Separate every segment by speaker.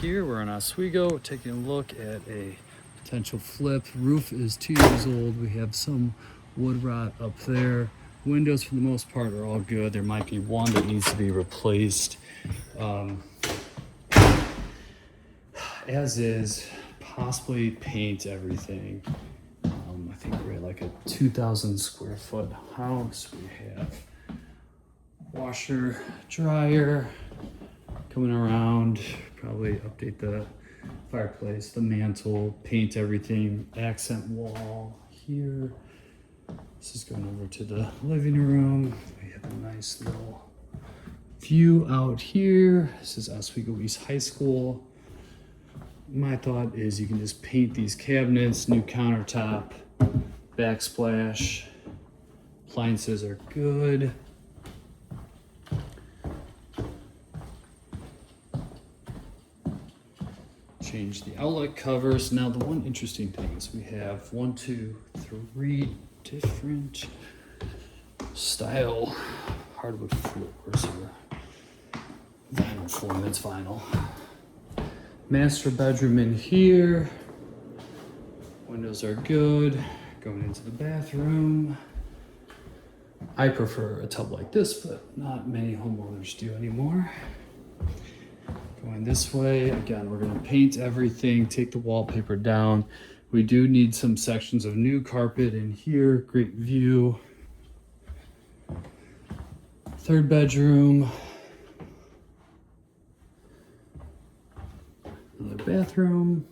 Speaker 1: here. We're in Oswego taking a look at a potential flip. Roof is 2 years old. We have some wood rot up there. Windows for the most part are all good. There might be one that needs to be replaced. As is, possibly paint everything. I think we're at like a 2,000 square foot house. We have washer, dryer coming around, probably update the fireplace, the mantle, paint everything, accent wall here. This is going over to the living room. We have a nice little view out here. This is Oswego East High School. My thought is you can just paint these cabinets, new countertop, backsplash. Appliances are good. Change the outlet covers. Now the one interesting thing is we have 1, 2, 3 different style hardwood floors here. Vinyl flooring, it's vinyl. Master bedroom in here. Windows are good. Going into the bathroom. I prefer a tub like this, but not many homeowners do anymore. Going this way, again, we're gonna paint everything, take the wallpaper down. We do need some sections of new carpet in here. Great view. Third bedroom. Another bathroom.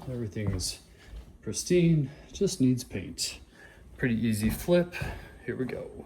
Speaker 1: Everything is pristine, just needs paint. Pretty easy flip. Here we go.